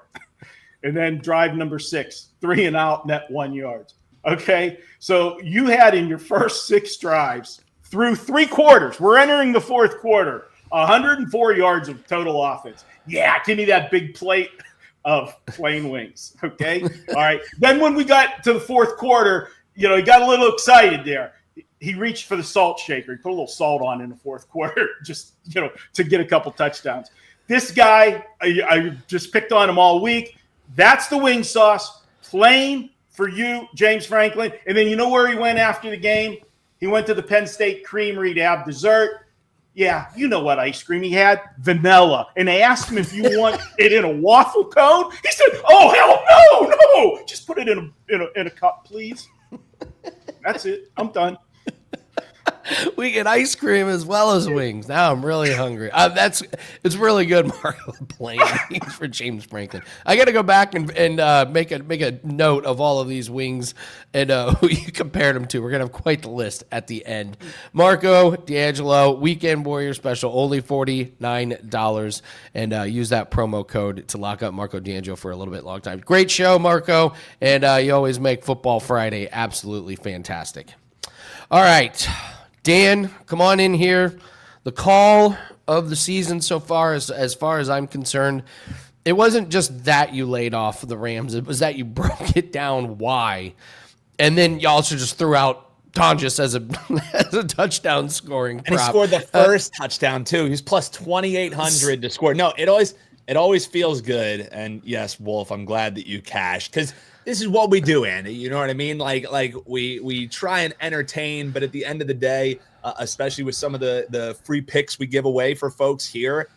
[SPEAKER 5] And then drive number 6, 3 and out, net 1 yard. Okay. So you had in your first 6 drives, through 3 quarters, we're entering the fourth quarter, 104 yards of total offense. Yeah, give me that big plate of plain wings, okay? All right. Then when we got to the fourth quarter, you know, he got a little excited there. He reached for the salt shaker. He put a little salt on in the fourth quarter just, you know, to get a couple touchdowns. This guy, I just picked on him all week. That's the wing sauce, plain for you, James Franklin. And then you know where he went after the game? He went to the Penn State Creamery to have dessert. Yeah, you know what ice cream he had? Vanilla. And they asked him if you want it in a waffle cone. He said, "Oh, hell no. Just put it in a cup, please." That's it. I'm done.
[SPEAKER 1] We get ice cream as well as wings. Now I'm really hungry. It's really good, Marco. Plain wings for James Franklin. I got to go back and make a note of all of these wings and who you compared them to. We're gonna have quite the list at the end. Marco D'Angelo Weekend Warrior Special, only $49, and use that promo code to lock up Marco D'Angelo for a little bit long time. Great show, Marco, and you always make Football Friday absolutely fantastic. All right. Dan, come on in here. The call of the season so far, as far as I'm concerned, it wasn't just that you laid off the Rams. It was that you broke it down why. And then you also just threw out Tonjes as a touchdown scoring prop.
[SPEAKER 4] And he scored the first touchdown, too. He was plus 2,800 to score. No, it always feels good. And, yes, Wolf, I'm glad that you cashed because – this is what we do, Andy. You know what I mean? Like we try and entertain, but at the end of the day, especially with some of the free picks we give away for folks here,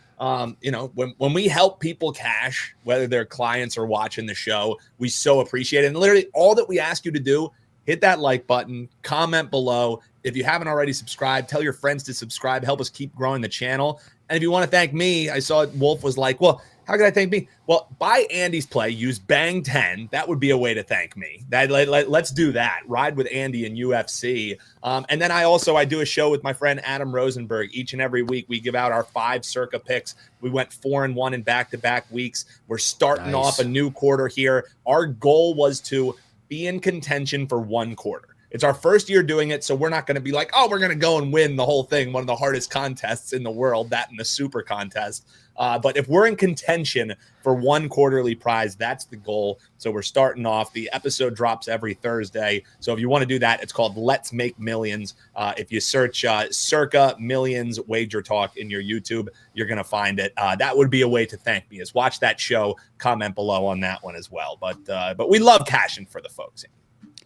[SPEAKER 4] you know, when we help people cash, whether they're clients or watching the show, we so appreciate it. And literally all that we ask you to do, hit that like button, comment below. If you haven't already subscribed, tell your friends to subscribe, help us keep growing the channel. And if you want to thank me, I saw Wolf was like, well, How can I thank me? Well, buy Andy's play, use Bang 10. That would be a way to thank me. Let's do that. Ride with Andy in UFC. And then I do a show with my friend Adam Rosenberg. Each and every week, we give out our 5 circa picks. We went 4-1 in back-to-back weeks. We're starting off a new quarter here. Our goal was to be in contention for 1 quarter. It's our first year doing it, so we're not going to be like, oh, we're going to go and win the whole thing, one of the hardest contests in the world, that and the super contest. But if we're in contention for 1 quarterly prize, that's the goal. So we're starting off. The episode drops every Thursday. So if you want to do that, it's called Let's Make Millions. If you search Circa Millions Wager Talk in your YouTube, you're going to find it. That would be a way to thank me, is watch that show, comment below on that one as well. But we love cashing for the folks.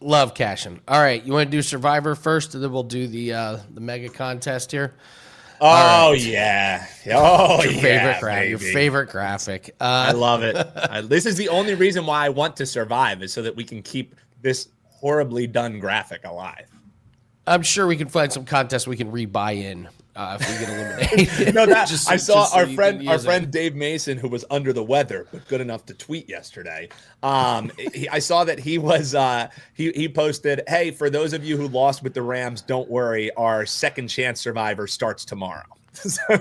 [SPEAKER 1] Love cashing. All right, you want to do Survivor first, and then we'll do the mega contest here.
[SPEAKER 4] Oh, right. Yeah. Oh,
[SPEAKER 1] your favorite graphic.
[SPEAKER 4] I love it. This is the only reason why I want to survive, is so that we can keep this horribly done graphic alive.
[SPEAKER 1] I'm sure we can find some contests we can rebuy in if we get eliminated.
[SPEAKER 4] No, that I saw our friend Dave Mason, who was under the weather but good enough to tweet yesterday. I saw that he was he posted, "Hey, for those of you who lost with the Rams, don't worry. Our second chance survivor starts tomorrow."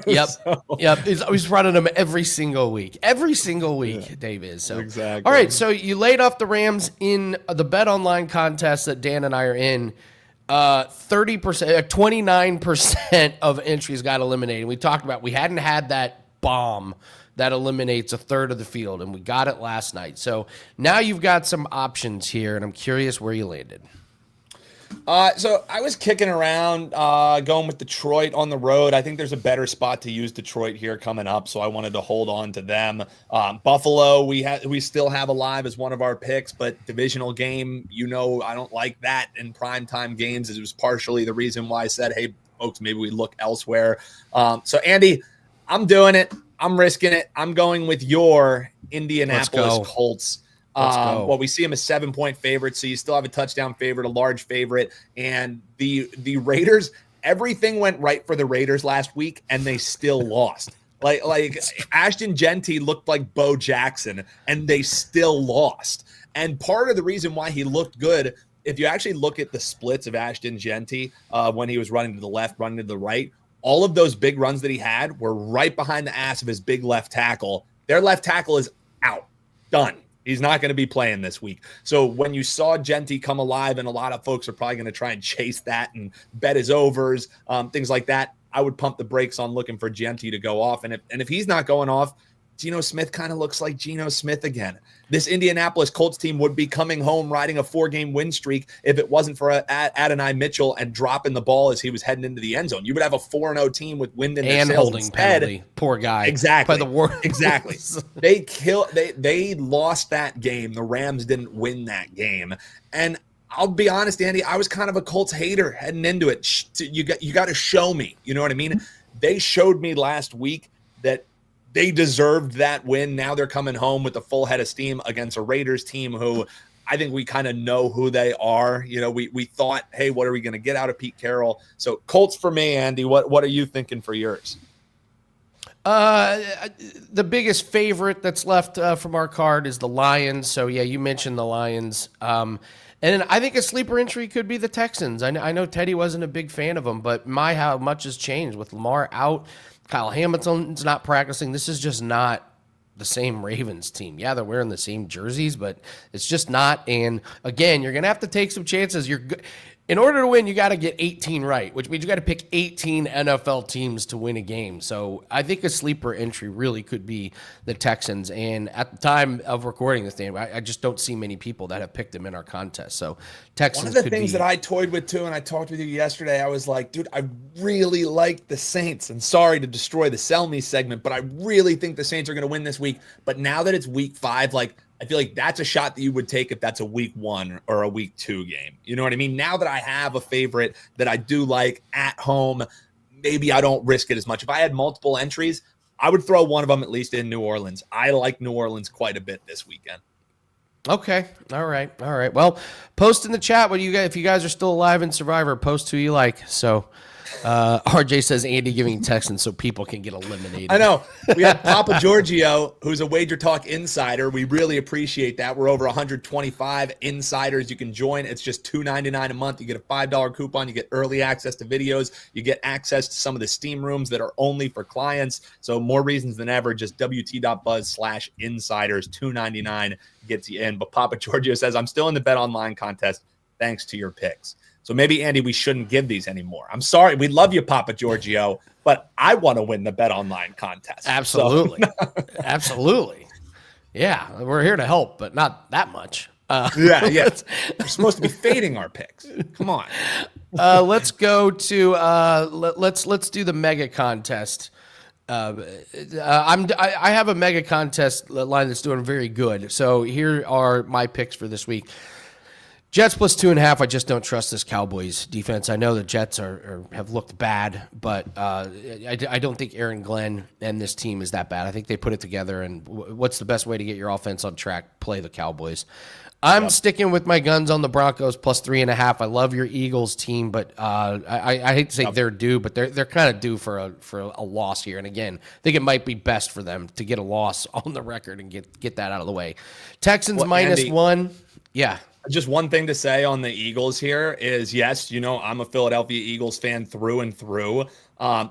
[SPEAKER 1] Yep. He's running them every single week. Dave is. So
[SPEAKER 4] exactly.
[SPEAKER 1] All right, so you laid off the Rams in the Bet Online contest that Dan and I are in. 30%, 29% of entries got eliminated. We talked about we hadn't had that bomb that eliminates a third of the field, and we got it last night. So now you've got some options here, and I'm curious where you landed.
[SPEAKER 4] So I was kicking around, going with Detroit on the road. I think there's a better spot to use Detroit here coming up, so I wanted to hold on to them. Buffalo, we still have alive as one of our picks, but divisional game, I don't like that in primetime games. It was partially the reason why I said, hey, folks, maybe we look elsewhere. So, Andy, I'm doing it. I'm risking it. I'm going with your Indianapolis Colts. Well, we see him as 7-point favorite, so you still have a touchdown favorite, a large favorite, and the Raiders. Everything went right for the Raiders last week, and they still lost. Like Ashton Genty looked like Bo Jackson, and they still lost. And part of the reason why he looked good, if you actually look at the splits of Ashton Genty when he was running to the left, running to the right, all of those big runs that he had were right behind the ass of his big left tackle. Their left tackle is out, done. He's not going to be playing this week. So when you saw Genty come alive, and a lot of folks are probably going to try and chase that and bet his overs, things like that, I would pump the brakes on looking for Genty to go off. And if he's not going off, Geno Smith kind of looks like Geno Smith again. This Indianapolis Colts team would be coming home riding a 4-game win streak if it wasn't for Adonai Mitchell and dropping the ball as he was heading into the end zone. You would have a 4-0 team with wind in their sails
[SPEAKER 1] holding
[SPEAKER 4] instead.
[SPEAKER 1] Penalty. Poor guy.
[SPEAKER 4] Exactly.
[SPEAKER 1] By the word.
[SPEAKER 4] Exactly. They lost that game. The Rams didn't win that game. And I'll be honest, Andy, I was kind of a Colts hater heading into it. You got to show me. You know what I mean? They showed me last week that they deserved that win. Now they're coming home with a full head of steam against a Raiders team who I think we kind of know who they are. We thought, hey, what are we going to get out of Pete Carroll? So Colts for me, Andy. What are you thinking for yours?
[SPEAKER 1] The biggest favorite that's left from our card is the Lions. So, yeah, you mentioned the Lions. And then I think a sleeper entry could be the Texans. I know Teddy wasn't a big fan of them, but how much has changed with Lamar out. Kyle Hamilton's not practicing. This is just not the same Ravens team. Yeah, they're wearing the same jerseys, but it's just not. And again, you're going to have to take some chances. In order to win, you got to get 18 right, which means you got to pick 18 NFL teams to win a game. So I think a sleeper entry really could be the Texans. And at the time of recording this game, I just don't see many people that have picked them in our contest. So Texans.
[SPEAKER 4] One of the things that I toyed with too, and I talked with you yesterday, I was like, dude, I really like the Saints. And sorry to destroy the sell me segment, but I really think the Saints are going to win this week. But now that it's week 5, I feel like that's a shot that you would take if that's a week 1 or a week 2 game. You know what I mean? Now that I have a favorite that I do like at home, maybe I don't risk it as much. If I had multiple entries, I would throw one of them at least in New Orleans. I like New Orleans quite a bit this weekend.
[SPEAKER 1] Okay. All right. Well, post in the chat if you guys are still alive in Survivor, post who you like. So RJ says Andy giving Texans so people can get eliminated.
[SPEAKER 4] I know. We have Papa Giorgio, who's a WagerTalk insider. We really appreciate that. We're over 125 insiders. You can join. It's just $2.99 a month. You get a $5 coupon. You get early access to videos. You get access to some of the Steam rooms that are only for clients. So more reasons than ever, just wt.buzz/insiders, $2.99 gets you in. But Papa Giorgio says, I'm still in the Bet Online contest thanks to your picks. So maybe, Andy, we shouldn't give these anymore. I'm sorry. We love you, Papa Giorgio, but I want to win the Bet Online contest.
[SPEAKER 1] Absolutely. So. Absolutely. Yeah, we're here to help, but not that much.
[SPEAKER 4] Yeah. We're supposed to be fading our picks. Come on.
[SPEAKER 1] Let's go to let's do the mega contest. I have a mega contest line that's doing very good. So here are my picks for this week. Jets plus 2.5. I just don't trust this Cowboys defense. I know the Jets have looked bad, but I don't think Aaron Glenn and this team is that bad. I think they put it together. And what's the best way to get your offense on track? Play the Cowboys. I'm sticking with my guns on the Broncos plus 3.5. I love your Eagles team, but I hate to say they're due, but they're kind of due for a loss here. And again, I think it might be best for them to get a loss on the record and get that out of the way. Texans minus Andy, 1. Yeah.
[SPEAKER 4] Just one thing to say on the Eagles here is, yes, I'm a Philadelphia Eagles fan through and through.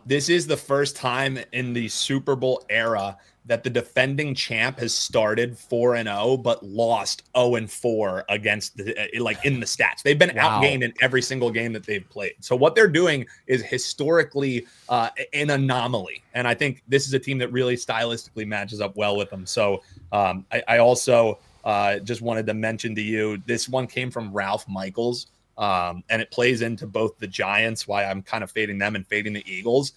[SPEAKER 4] This is the first time in the Super Bowl era that the defending champ has started 4-0, but lost 0-4 against in the stats. They've been outgained in every single game that they've played. So what they're doing is historically an anomaly. And I think this is a team that really stylistically matches up well with them. So I also just wanted to mention to you, this one came from Ralph Michaels, and it plays into both the Giants, why I'm kind of fading them and fading the Eagles.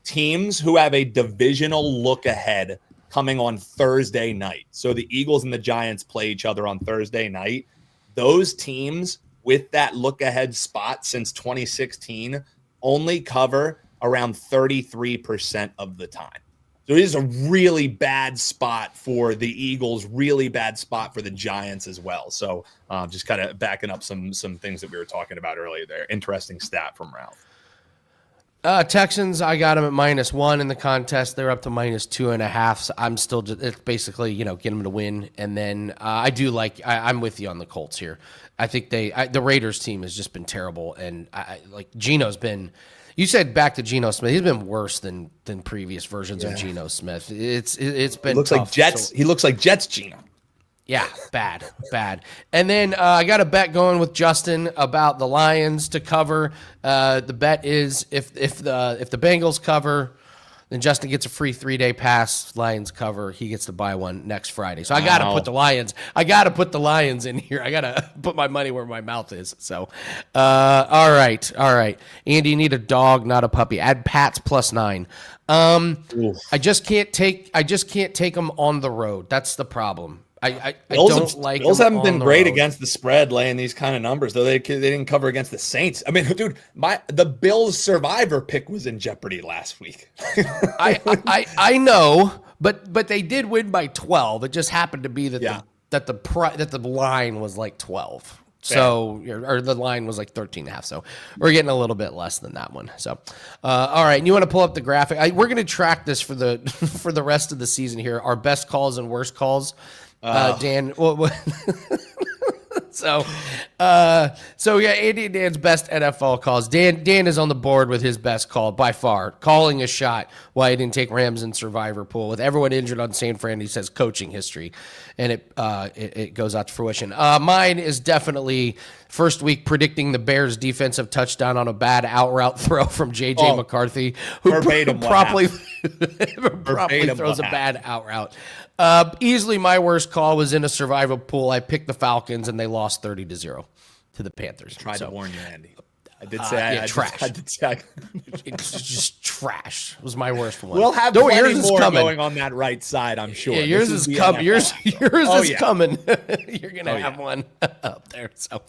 [SPEAKER 4] Teams who have a divisional look ahead coming on Thursday night. So the Eagles and the Giants play each other on Thursday night. Those teams with that look ahead spot since 2016 only cover around 33% of the time. So it is a really bad spot for the Eagles, really bad spot for the Giants as well. So just kind of backing up some things that we were talking about earlier there. Interesting stat from Ralph.
[SPEAKER 1] Texans, I got them at minus 1 in the contest. They're up to minus 2.5. So I'm still just, it's basically, get them to win. And then I'm with you on the Colts here. I think the Raiders team has just been terrible. And Geno's been, you said back to Geno Smith. He's been worse than previous versions of Geno Smith. It's been
[SPEAKER 4] looks tough. Like Jets. So, he looks like Jets Geno.
[SPEAKER 1] Yeah, bad. And then I got a bet going with Justin about the Lions to cover. The bet is if the Bengals cover, then Justin gets a free 3-day pass. Lions cover, he gets to buy one next Friday. So I got to put the Lions. I got to put the Lions in here. I got to put my money where my mouth is. So, all right. Andy, you need a dog, not a puppy. Add Pats plus 9. I just can't take them on the road. That's the problem. I don't like
[SPEAKER 4] Bills haven't been great against the spread laying these kind of numbers, though they didn't cover against the Saints. I mean, dude, the Bills survivor pick was in jeopardy last week.
[SPEAKER 1] I know, but they did win by 12. It just happened to be that the line was like 12. So, or the line was like 13.5. So we're getting a little bit less than that one. So, all right. And you want to pull up the graphic? We're going to track this for the rest of the season here. Our best calls and worst calls. Dan, so Andy and Dan's best NFL calls. Dan is on the board with his best call by far, calling a shot why he didn't take Rams in Survivor Pool. With everyone injured on San Fran, he says coaching history, and it goes out to fruition. Mine is definitely first week predicting the Bears defensive touchdown on a bad out route throw from J.J. McCarthy, who promptly throws a bad out route. Easily my worst call was in a survival pool. I picked the Falcons, and they lost 30-0 to the Panthers.
[SPEAKER 4] Tried to warn you, Andy. I did say
[SPEAKER 1] trash. It's just trash. It was my worst one.
[SPEAKER 4] We'll have plenty more going on that right side, I'm sure.
[SPEAKER 1] Yeah, yours is coming. Yours is coming. You're gonna have one up there. So,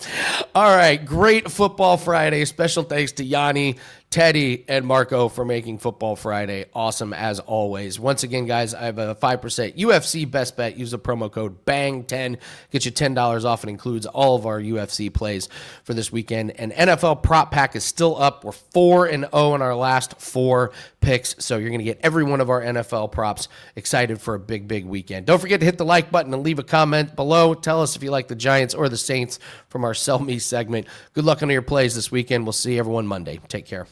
[SPEAKER 1] all right, great football Friday. Special thanks to Gianni, Teddy, and Marco for making Football Friday awesome as always. Once again, guys, I have a 5% UFC best bet. Use the promo code BANG10. Get you $10 off. It includes all of our UFC plays for this weekend. And NFL prop pack is still up. We're 4-0 in our last 4 picks. So you're going to get every one of our NFL props. Excited for a big, big weekend. Don't forget to hit the like button and leave a comment below. Tell us if you like the Giants or the Saints from our Sell Me segment. Good luck on your plays this weekend. We'll see everyone Monday. Take care.